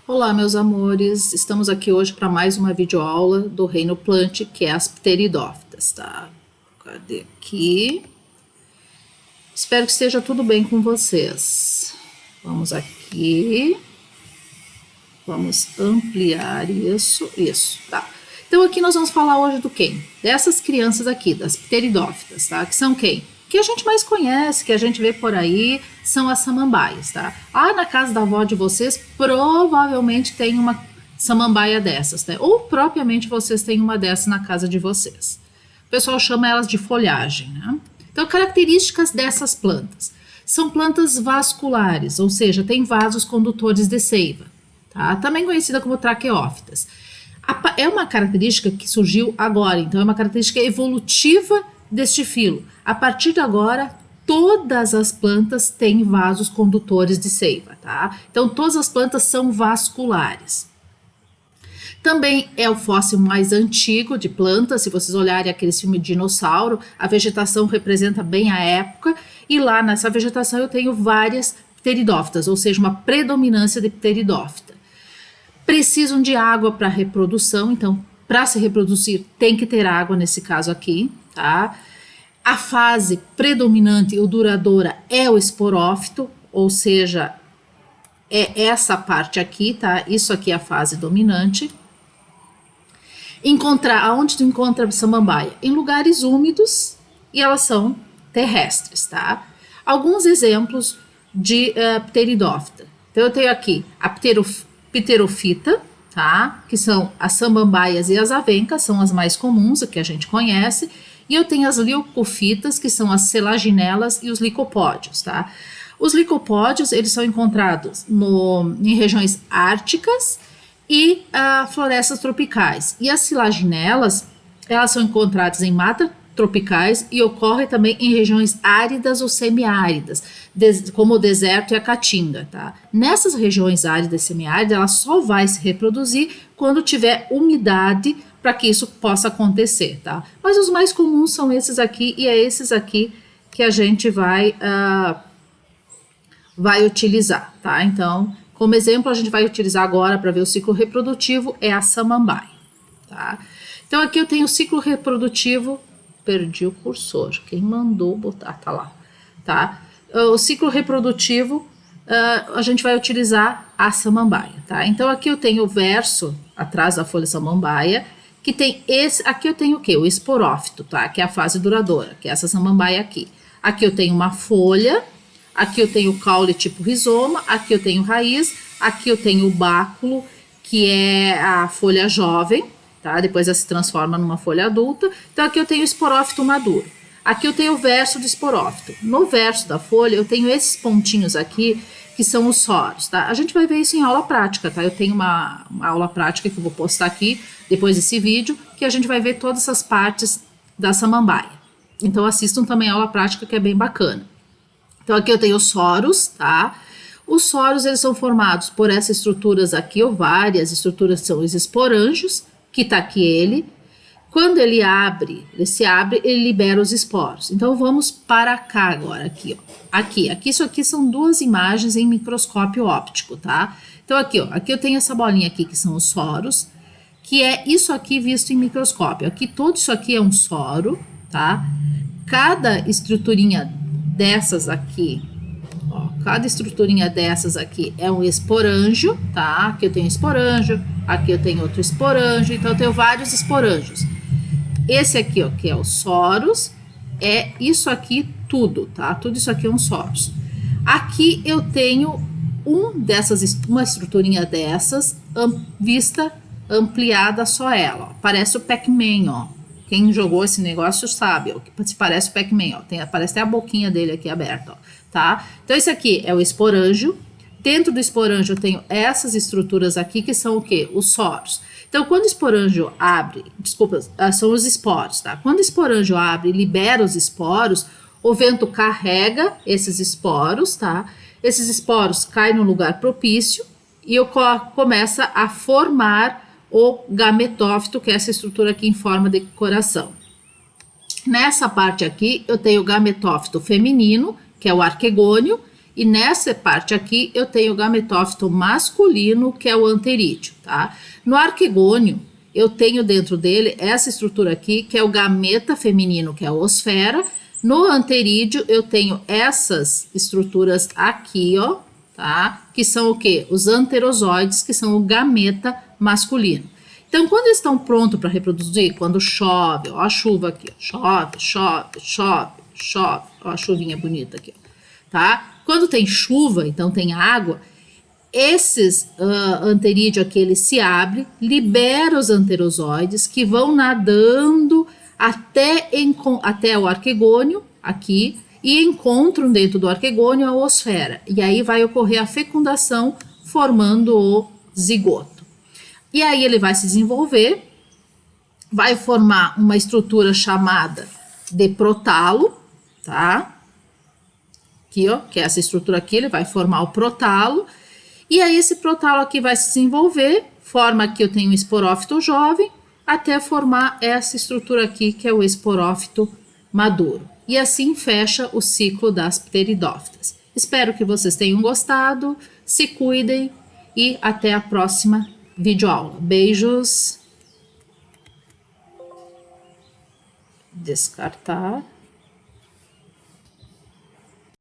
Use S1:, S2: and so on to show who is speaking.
S1: Olá, meus amores, estamos aqui hoje para mais uma videoaula do reino plant, que é as pteridófitas, tá? Cadê aqui? Espero que esteja tudo bem com vocês. Vamos aqui. Vamos ampliar isso, tá? Então aqui nós vamos falar hoje do quem? Dessas crianças aqui, das pteridófitas, tá? Que são quem? Que a gente mais conhece, que a gente vê por aí, são as samambaias, tá? Na casa da avó de vocês, provavelmente tem uma samambaia dessas, né? Ou propriamente vocês têm uma dessas na casa de vocês. O pessoal chama elas de folhagem, né? Então, características dessas plantas. São plantas vasculares, ou seja, tem vasos condutores de seiva, tá? Também conhecida como traqueófitas. É uma característica que surgiu agora, então é uma característica evolutiva deste filo. A partir de agora, todas as plantas têm vasos condutores de seiva, tá? Então, todas as plantas são vasculares. Também é o fóssil mais antigo de plantas. Se vocês olharem aqueles filmes de dinossauro, a vegetação representa bem a época, e lá nessa vegetação eu tenho várias pteridófitas, ou seja, uma predominância de pteridófita. Precisam de água para reprodução, então para se reproduzir tem que ter água nesse caso aqui, tá? A fase predominante ou duradoura é o esporófito, ou seja, é essa parte aqui, tá? Isso aqui é a fase dominante. Aonde tu encontra a samambaia? Em lugares úmidos, e elas são terrestres, tá? Alguns exemplos de pteridófita. Então eu tenho aqui a pterofita, tá? Que são as samambaias e as avencas, são as mais comuns, que a gente conhece. E eu tenho as leucofitas, que são as selaginelas e os licopódios, tá? Os licopódios, eles são encontrados em regiões árticas e florestas tropicais. E as selaginelas, elas são encontradas em matas tropicais e ocorrem também em regiões áridas ou semiáridas, como o deserto e a caatinga, tá? Nessas regiões áridas e semiáridas, ela só vai se reproduzir quando tiver umidade para que isso possa acontecer, tá? Mas os mais comuns são esses aqui, e é esses aqui que a gente vai utilizar, tá? Então, como exemplo, a gente vai utilizar agora para ver o ciclo reprodutivo, é a samambaia, tá? Então, aqui eu tenho o ciclo reprodutivo, perdi o cursor, quem mandou botar, tá lá, tá? O ciclo reprodutivo, a gente vai utilizar a samambaia, tá? Então, aqui eu tenho o verso atrás da folha samambaia, que tem aqui eu tenho o quê? O esporófito, tá? Que é a fase duradoura, que é essa samambaia aqui. Aqui eu tenho uma folha, aqui eu tenho o caule tipo rizoma, aqui eu tenho raiz, aqui eu tenho o báculo, que é a folha jovem, tá? Depois ela se transforma numa folha adulta. Então aqui eu tenho o esporófito maduro. Aqui eu tenho o verso do esporófito. No verso da folha eu tenho esses pontinhos aqui, que são os soros, tá? A gente vai ver isso em aula prática, tá? Eu tenho uma aula prática que eu vou postar aqui, depois desse vídeo, que a gente vai ver todas essas partes da samambaia. Então assistam também a aula prática, que é bem bacana. Então aqui eu tenho os soros, tá? Os soros, eles são formados por essas estruturas aqui, ou várias estruturas, são os esporângios, que tá aqui ele. Quando ele se abre, ele libera os esporos. Então vamos para cá agora, aqui, ó. Aqui, isso aqui são duas imagens em microscópio óptico, tá? Então aqui, ó, aqui eu tenho essa bolinha aqui que são os soros, que é isso aqui visto em microscópio. Aqui, todo isso aqui é um soro, tá? Cada estruturinha dessas aqui, ó, cada estruturinha dessas aqui é um esporângio, tá? Aqui eu tenho esporângio, aqui eu tenho outro esporângio, então eu tenho vários esporângios. Esse aqui, ó, que é os soros, é isso aqui tudo, tá? Tudo isso aqui é um soros. Aqui eu tenho uma estruturinha dessas, vista ampliada só ela, ó. Parece o Pac-Man, ó. Quem jogou esse negócio sabe, ó, que parece o Pac-Man, ó. Parece até a boquinha dele aqui aberta, ó, tá? Então esse aqui é o esporângio. Dentro do esporângio eu tenho essas estruturas aqui, que são o quê? Os soros. Então, quando o esporângio abre, são os esporos, tá? Quando o esporângio abre e libera os esporos, o vento carrega esses esporos, tá? Esses esporos caem no lugar propício e começa a formar o gametófito, que é essa estrutura aqui em forma de coração. Nessa parte aqui, eu tenho o gametófito feminino, que é o arquegônio, E nessa parte aqui eu tenho o gametófito masculino, que é o anterídeo, tá? No arquegônio, eu tenho dentro dele essa estrutura aqui, que é o gameta feminino, que é a osfera. No anterídeo, eu tenho essas estruturas aqui, ó, tá? Que são o quê? Os anterozoides, que são o gameta masculino. Então, quando eles estão prontos para reproduzir, quando chove, ó a chuva aqui, ó, chove, chove, chove, chove, ó a chuvinha bonita aqui, ó, tá? Quando tem chuva, então tem água, esses anterídeos aqui, ele se abre, libera os anterozoides que vão nadando até o arquegônio aqui e encontram dentro do arquegônio a osfera. E aí vai ocorrer a fecundação formando o zigoto. E aí ele vai se desenvolver, vai formar uma estrutura chamada de protalo, tá? Aqui, ó, que é essa estrutura aqui, ele vai formar o protalo. E aí esse protalo aqui vai se desenvolver, forma aqui eu tenho um esporófito jovem, até formar essa estrutura aqui, que é o esporófito maduro. E assim fecha o ciclo das pteridófitas. Espero que vocês tenham gostado, se cuidem e até a próxima videoaula. Beijos. Descartar.